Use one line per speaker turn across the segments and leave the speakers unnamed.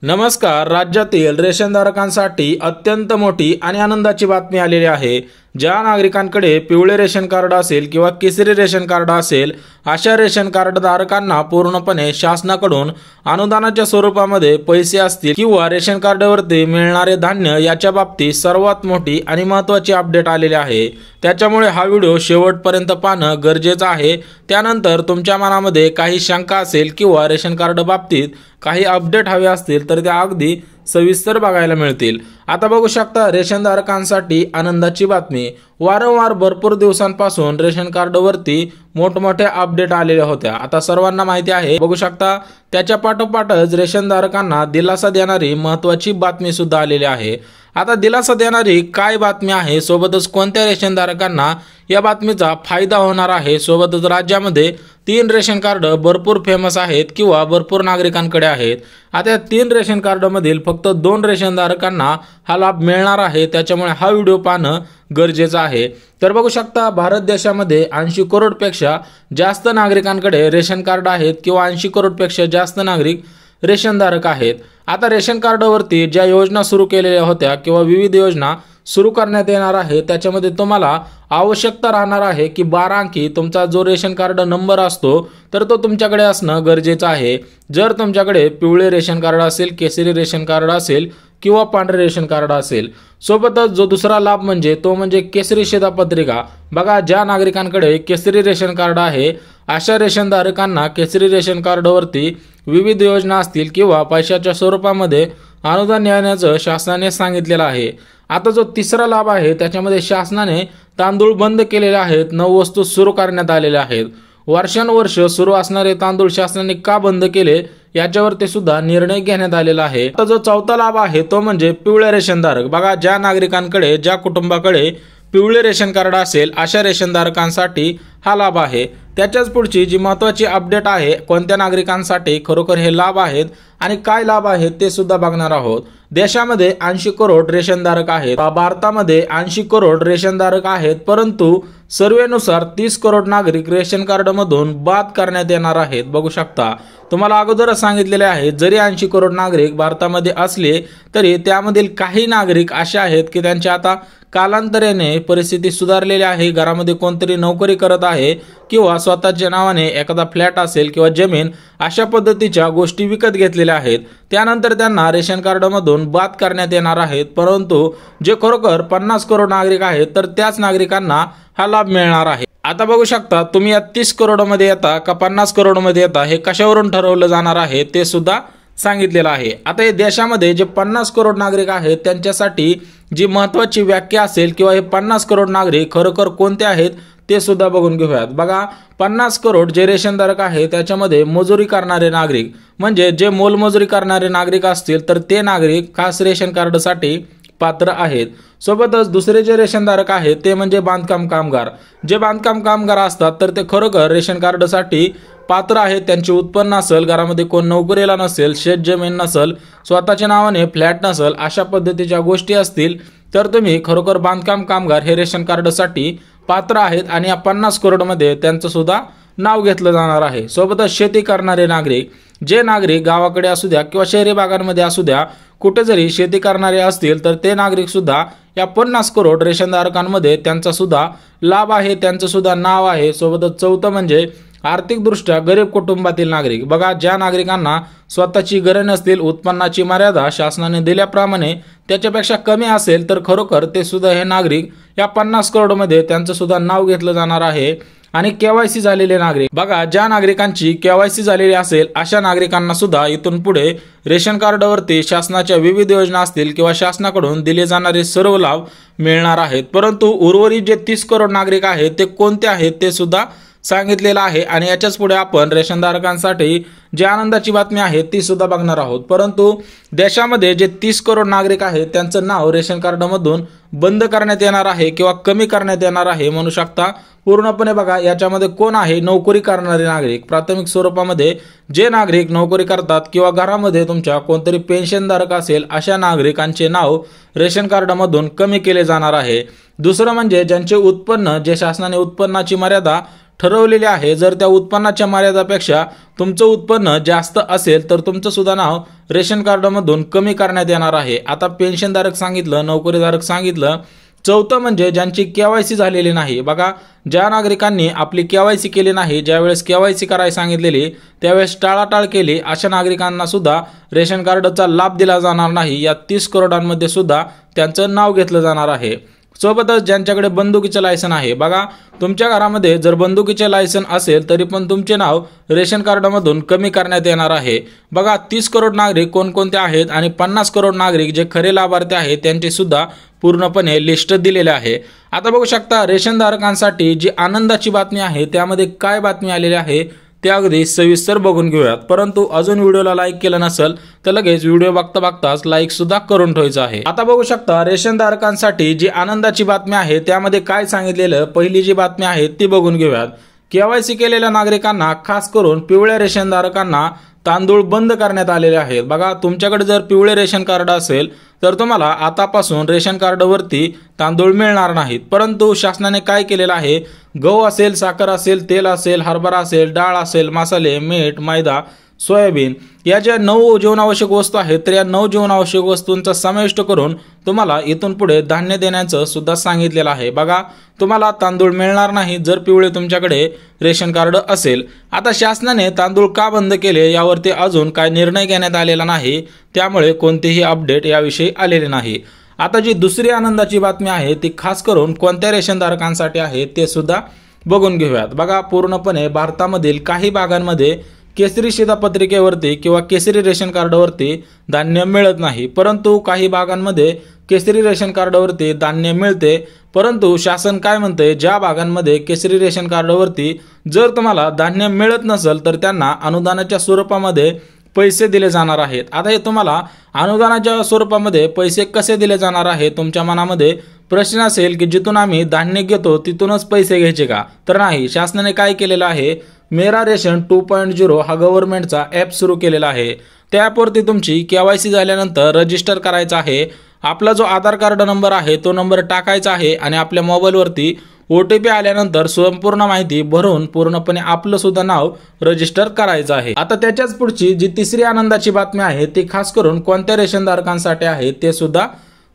नमस्कार. राज्यातील रेशनधारकांसाठी अत्यंत मोठी आणि आनंदाची बातमी आलेली आहे. ज्या नागरिकांकडे पिवळे रेशन कार्ड असेल किंवा केसरी रेशन कार्ड असेल अशा रेशन कार्ड धारकांना पूर्णपणे शासनाकडून अनुदानाच्या स्वरूपामध्ये पैसे असतील किंवा रेशन कार्डवरती मिळणारे धान्य याच्या बाबतीत सर्वात मोठी आणि महत्त्वाची अपडेट आलेली आहे. त्याच्यामुळे हा व्हिडिओ शेवटपर्यंत पाहणं गरजेचं आहे. त्यानंतर तुमच्या मनामध्ये काही शंका असेल किंवा रेशन कार्ड बाबतीत काही अपडेट हवे असतील तर त्या अगदी सविस्तर बघायला मिळतील. आता बघू शकता रेशनधारकांसाठी आनंदाची बातमी. वारंवार भरपूर दिवसांपासून रेशन कार्डवरती मोठमोठ्या अपडेट आलेल्या होत्या. आता सर्वांना माहिती आहे. बघू शकता त्याच्या पाठोपाठच रेशनधारकांना दिलासा देणारी महत्त्वाची बातमी सुद्धा आलेली आहे. आता दिलासा देणारी काय बातमी आहे, सोबतच कोणत्या रेशनधारकांना या बातमीचा फायदा होणार आहे, सोबतच राज्यामध्ये 3 रेशन कार्ड भरपूर फेमस आहेत किंवा भरपूर नागरिकांकडे आहेत. आता या 3 रेशन कार्डमधील फक्त 2 रेशनधारकांना हा लाभ मिळणार आहे. त्याच्यामुळे हा व्हिडिओ पाहणं गरजेचं आहे. तर बघू शकता भारत देशामध्ये 80 करोडपेक्षा जास्त नागरिकांकडे रेशन कार्ड आहेत किंवा 80 करोडपेक्षा जास्त नागरिक रेशनधारक आहेत. आता रेशन कार्डवरती ज्या योजना सुरू केलेल्या होत्या किंवा विविध योजना सुरू करण्यात येणार आहे त्याच्यामध्ये तुम्हाला आवश्यकता राहणार आहे की 12 अंकी तुमचा जो रेशन कार्ड नंबर असतो तर तो तुमच्याकडे असणं गरजेचं आहे. जर तुमच्याकडे पिवळे रेशन कार्ड असेल, केसरी रेशन कार्ड असेल किंवा पांढरे रेशन कार्ड असेल. सोबतच जो दुसरा लाभ म्हणजे केसरी शिधापत्रिका. बघा, ज्या नागरिकांकडे केसरी रेशन कार्ड आहे अशा रेशनधारकांना केसरी रेशन कार्डवरती विविध योजना असतील किंवा पैशाच्या स्वरूपामध्ये अनुदान देण्याचं शासनाने सांगितलेलं आहे. आता जो तिसरा लाभ आहे त्याच्यामध्ये शासनाने तांदूळ बंद केलेले आहेत, 9 वस्तू सुरू करण्यात आलेल्या आहेत. वर्षानुवर्ष सुरू असणारे तांदूळ शासनाने का बंद केले याच्यावरती सुद्धा निर्णय घेण्यात आलेला आहे. आता जो चौथा लाभ आहे तो म्हणजे पिवळे रेशनधारक. बघा, ज्या नागरिकांकडे, ज्या कुटुंबाकडे पिवळे रेशन कार्ड असेल अशा रेशनधारकांसाठी हा लाभ आहे. त्याच्याच पुढची जी महत्त्वाची अपडेट आहे, कोणत्या नागरिकांसाठी खरोखर हे लाभ आहेत आणि काय लाभ आहेत ते सुद्धा बघणार आहोत. देशामध्ये 80 करोड रेशनधारक आहेत. भारतामध्ये 80 करोड रेशनधारक आहेत, परंतु सर्वेनुसार 30 करोड नागरिक रेशन कार्डमधून बाद करण्यात येणार आहेत. बघू शकता, तुम्हाला अगोदरच सांगितलेले आहे, जरी 80 करोड नागरिक भारतामध्ये असले तरी त्यामधील काही नागरिक असे आहेत की त्यांच्या आता कालांतराने परिस्थिती सुधारलेली आहे. घरामध्ये कोणतरी नोकरी करत आहे किंवा स्वतःच्या नावाने एखादा फ्लॅट असेल किंवा जमीन अशा पद्धतीच्या गोष्टी विकत घेतलेल्या आहेत. त्यानंतर त्यांना रेशन कार्डमधून बाद करण्यात येणार आहेत. परंतु जे खरोखर 50 करोड नागरिक आहेत तर त्याच नागरिकांना हा लाभ मिळणार आहे. आता बघू शकता तुम्ही या 30 करोडमध्ये येता का 50 करोडमध्ये येता हे कशावरून ठरवलं जाणार आहे ते सुद्धा सांगितलेलं आहे. आता हे देशामध्ये जे 50 करोड नागरिक आहेत त्यांच्यासाठी जी महत्त्वाची व्याख्या असेल किंवा हे 50 करोड नागरिक खरोखर कोणते आहेत ते सुद्धा बघून घेऊयात. बघा, 50 करोड जे रेशनधारक आहे त्याच्यामध्ये मजुरी करणारे नागरिक, म्हणजे जे मोलमजुरी करणारे नागरिक असतील तर ते नागरिक खास रेशन कार्डसाठी पात्र आहेत. सोबतच दुसरे जे रेशनधारक आहेत ते म्हणजे बांधकाम कामगार. जे बांधकाम कामगार असतात तर ते खरोखर रेशन कार्डसाठी पात्र आहेत. त्यांचे उत्पन्न नसेल, घरामध्ये कोण नोकरीला नसेल, शेत जमीन नसेल, स्वतःच्या नावाने फ्लॅट नसेल, अशा पद्धतीच्या गोष्टी असतील तर तुम्ही खरोखर बांधकाम कामगार हे रेशन कार्डसाठी पात्र आहेत आणि या 50 करोडमध्ये त्यांचं सुद्धा नाव घेतलं जाणार आहे. सोबतच शेती करणारे नागरिक, जे नागरिक गावाकडे असू द्या किंवा शहरी भागांमध्ये असू द्या, कुठे जरी शेती करणारे असतील तर ते नागरिक सुद्धा या 50 करोड रेशनधारकांमध्ये त्यांचा सुद्धा लाभ आहे, त्यांचं सुद्धा नाव आहे. सोबतच चौथं म्हणजे आर्थिकदृष्ट्या गरीब कुटुंबातील नागरिक. बघा, ज्या नागरिकांना स्वतःची घरे नसतील, उत्पन्नाची मर्यादा शासनाने दिल्याप्रमाणे त्याच्यापेक्षा कमी असेल तर खरोखर ते सुद्धा हे नागरिक या 50 करोडमध्ये त्यांचं सुद्धा नाव घेतलं जाणार आहे. आणि केवायसी झालेले नागरिक, बघा, ज्या नागरिकांची केवायसी झालेली असेल अशा नागरिकांना सुद्धा इथून पुढे रेशन कार्डवरती शासनाच्या विविध योजना असतील किंवा शासनाकडून दिले जाणारे सर्व लाभ मिळणार आहेत. परंतु उर्वरित जे 30 करोड नागरिक आहेत ते कोणते आहेत ते सुद्धा सांगितलेलं आहे. आणि याच्याच पुढे आपण रेशनधारकांसाठी जी आनंदाची बातमी आहे ती सुद्धा बघणार आहोत. परंतु देशामध्ये जे 30 करोड नागरिक आहेत त्यांचं नाव रेशन कार्डमधून बंद करण्यात येणार आहे किंवा कमी करण्यात येणार आहे म्हणू शकता पूर्णपणे. बघा, याच्यामध्ये कोण आहे? नोकरी करणारे नागरिक. प्राथमिक स्वरूपामध्ये जे नागरिक नोकरी करतात किंवा घरामध्ये तुमच्या कोणतरी पेन्शनधारक असेल अशा नागरिकांचे नाव रेशन कार्डमधून कमी केले जाणार आहे. दुसरं म्हणजे ज्यांचे उत्पन्न, जे शासनाने उत्पन्नाची मर्यादा ठरवलेली आहे। जर त्या उत्पन्नाच्या मर्यादेपेक्षा तुमचं उत्पन्न जास्त असेल तर तुमचं सुद्धा नाव रेशन कार्डमधून कमी करण्यात येणार आहे। आता पेन्शनधारक सांगितलं, नोकरीधारक सांगितलं। चौथं म्हणजे ज्यांची केवायसी झालेली नाही। बघा, ज्या नागरिकांनी आपली केवायसी केली नाही, ज्यावेळेस केवायसी करायला सांगितलेली त्यावेळेस टाळाटाळ केली, अशा नागरिकांना सुद्धा रेशन कार्डचा लाभ दिला जाणार नाही। या 30 करोडांमध्ये सुद्धा त्यांचं नाव घेतलं जाणार आहे। सोबतच ज्यांच्याकडे बंदुकीचे लायसन आहे, बघा तुमच्या घरामध्ये जर बंदुकीचे लायसन असेल तरी पण तुमचे नाव रेशन कार्डमधून कमी करण्यात येणार आहे। बघा 30 करोड नागरिक कोणकोणते आहेत आणि 50 करोड नागरिक जे खरे लाभार्थी आहेत त्यांचे सुद्धा पूर्णपणे लिस्ट दिलेले आहे। आता बघू शकता रेशन धारकांसाठी जी आनंदाची बातमी आहे त्यामध्ये काय बातमी आलेली आहे ते अगदी सविस्तर बघून घेऊयात। परंतु अजून व्हिडिओला लाईक केलं नसेल तर लगेच व्हिडिओ बघता बघताच लाईक सुद्धा करून ठेवायचं आहे। आता बघू शकता रेशन धारकांसाठी जी आनंदाची बातमी आहे त्यामध्ये काय सांगितलेलं, पहिली जी बातमी आहे ती बघून घेऊयात। केवायसी केलेल्या नागरिकांना, खास करून पिवळ्या रेशन धारकांना तांदूळ बंद करण्यात आलेले आहेत। बघा तुमच्याकडे जर पिवळे रेशन कार्ड असेल तर तुम्हाला आतापासून रेशन कार्डवरती तांदूळ मिळणार नाहीत। परंतु शासनाने काय केलेलं आहे, गहू असेल, साखर असेल, तेल असेल, हरभरा असेल, डाळ असेल, मसाले, मीठ, मैदा, सोयाबीन या ज्या 9 जीवनावश्यक वस्तू आहेत तर या 9 जीवनावश्यक वस्तूंचा समाविष्ट करून तुम्हाला इथून पुढे धान्य देण्याचं सुद्धा सांगितलेलं आहे। बघा तुम्हाला तांदूळ मिळणार नाही जर पिवळे तुमच्याकडे रेशन कार्ड असेल। आता शासनाने तांदूळ का बंद केले यावरती अजून काय निर्णय घेण्यात आलेला नाही, त्यामुळे कोणतेही अपडेट याविषयी आलेले नाही। आता जी दुसरी आनंदाची बातमी आहे ती खास करून कोणत्या रेशन धारकांसाठी आहे ते सुद्धा बघून घेऊयात। बघा पूर्णपणे भारतामधील काही भागांमध्ये केसरी शिधापत्रिकेवरती किंवा केसरी रेशन कार्डवरती धान्य मिळत नाही, परंतु काही भागांमध्ये केसरी रेशन कार्डवरती धान्य मिळते। परंतु शासन काय म्हणते, ज्या भागांमध्ये केसरी रेशन कार्डवरती जर तुम्हाला धान्य मिळत नसेल तर त्यांना अनुदानाच्या स्वरूपामध्ये पैसे दिले जाणार आहेत। आता हे तुम्हाला अनुदानाच्या स्वरूपामध्ये पैसे कसे दिले जाणार आहे, तुमच्या मनामध्ये प्रश्न असेल की जिथून आम्ही धान्य घेतो तिथूनच पैसे घ्यायचे का? तर नाही, शासनाने काय केलेलं आहे, मेरा रेशन 2.0 हा गव्हर्नमेंटचा ॲप सुरू केलेला आहे। त्या ॲपवरती तुमची केवायसी झाल्यानंतर रजिस्टर करायचं आहे। आपला जो आधार कार्ड नंबर आहे तो नंबर टाकायचा आहे आणि आपल्या मोबाईलवरती OTP आल्यानंतर संपूर्ण माहिती भरून पूर्णपणे आपलं सुद्धा नाव रजिस्टर करायचं आहे। आता त्याच्याच पुढची जी तिसरी आनंदाची बातमी आहे ती खास करून कोणत्या रेशन धारकांसाठी आहे ते सुद्धा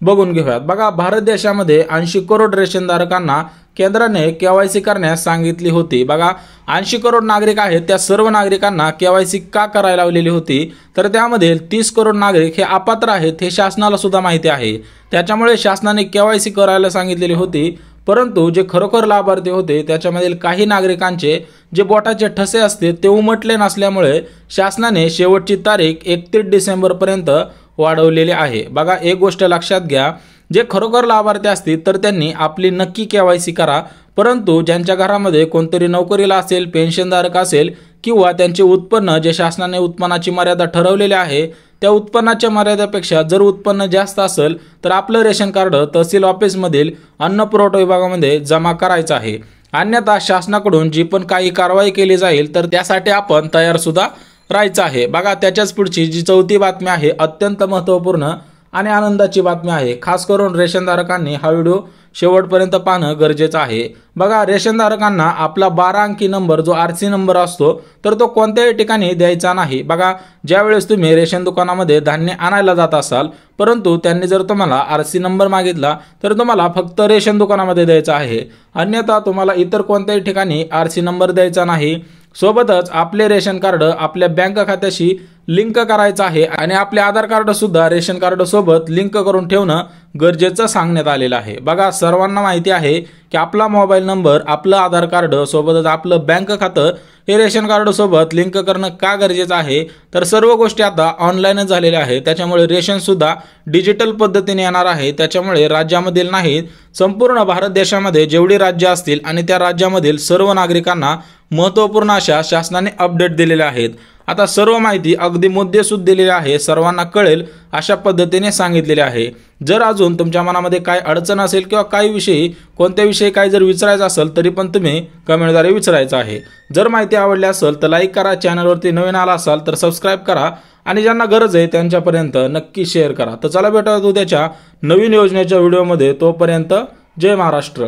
बघून घेऊयात। बघा भारत देशामध्ये 80 करोड रेशन धारकांना केंद्राने केवायसी करण्यास सांगितली होती। बघा 80 करोड नागरिक आहेत, त्या सर्व नागरिकांना केवायसी का करायला लावलेली होती, तर त्यामध्ये 30 करोड नागरिक हे अपात्र आहेत हे शासनाला सुद्धा माहिती आहे। त्याच्यामुळे शासनाने केवायसी करायला सांगितलेली होती, परंतु जे खरोखर लाभार्थी होते त्याच्यामधील काही नागरिकांचे जे बोटाचे ठसे असते ते उमटले नसल्यामुळे शासनाने शेवटची तारीख 31 डिसेंबर पर्यंत वाढवलेली आहे। बघा एक गोष्ट लक्षात घ्या, जे खरोखर लाभार्थी असतील तर त्यांनी आपली नक्की केवायसी करा, परंतु ज्यांच्या घरामध्ये कोणतरी नोकरीला असेल, पेन्शनधारक असेल किंवा त्यांचे उत्पन्न जे शासनाने उत्पन्नाची मर्यादा ठरवलेली आहे त्या उत्पन्नाच्या मर्यादेपेक्षा जर उत्पन्न जास्त असेल तर आपलं रेशन कार्ड तहसील ऑफिसमधील अन्न पुरवठा विभागामध्ये जमा करायचं आहे। अन्यथा शासनाकडून जी पण काही कारवाई केली जाईल तर त्यासाठी आपण तयार सुद्धा राहायचं आहे। बघा त्याच्याच पुढची जी चौथी बातमी आहे अत्यंत महत्त्वपूर्ण आणि आनंदाची बातमी आहे। खास करून रेशन धारकांनी हा व्हिडिओ शेवटपर्यंत पाहणं गरजेचं आहे। बघा रेशन धारकांना आपला 12 अंकी नंबर जो RC नंबर असतो तर तो कोणत्याही ठिकाणी द्यायचा नाही। बघा ज्यावेळेस तुम्ही रेशन दुकानामध्ये धान्य आणायला जात असाल परंतु त्यांनी जर तुम्हाला RC नंबर मागितला तर तुम्हाला फक्त रेशन दुकानामध्ये द्यायचा आहे, अन्यथा तुम्हाला इतर कोणत्याही ठिकाणी RC नंबर द्यायचा नाही। सोबतच आपले रेशन कार्ड आपल्या बँक खात्याशी लिंक करायचं आहे आणि आपले आधार कार्ड सुद्धा रेशन कार्ड सोबत लिंक करून ठेवणं गरजेचं सांगण्यात आलेलं आहे। बघा सर्वांना माहिती आहे की आपला मोबाईल नंबर, आपलं आधार कार्ड सोबतच आपलं बँक खातं हे रेशन कार्ड सोबत लिंक करणं का गरजेचं आहे, तर सर्व गोष्टी आता ऑनलाईनच झालेल्या आहेत। त्याच्यामुळे रेशन सुद्धा डिजिटल पद्धतीने येणार आहे। त्याच्यामुळे राज्यामधील नाही संपूर्ण भारत देशामध्ये जेवढी राज्य असतील आणि त्या राज्यामधील सर्व नागरिकांना महत्त्वपूर्ण अशा शासनाने अपडेट दिलेले आहेत। आता सर्व माहिती अगदी मुद्देसूद दिलेली आहे, सर्वांना कळेल अशा पद्धतीने सांगितलेले आहे। जर अजून तुमच्या मनामध्ये काय अडचण असेल किंवा काही विषयी कोणत्या विषयी काय जर विचारायचं असेल तरी पण तुम्ही कमेंटद्वारे विचारायचं आहे। जर माहिती आवडली असेल तर लाईक करा, चॅनलवरती नवीन आला असाल तर सबस्क्राईब करा आणि ज्यांना गरज आहे त्यांच्यापर्यंत नक्की शेअर करा। तर चला भेटूया उद्याच्या नवीन योजनेच्या व्हिडिओमध्ये, तोपर्यंत जय महाराष्ट्र।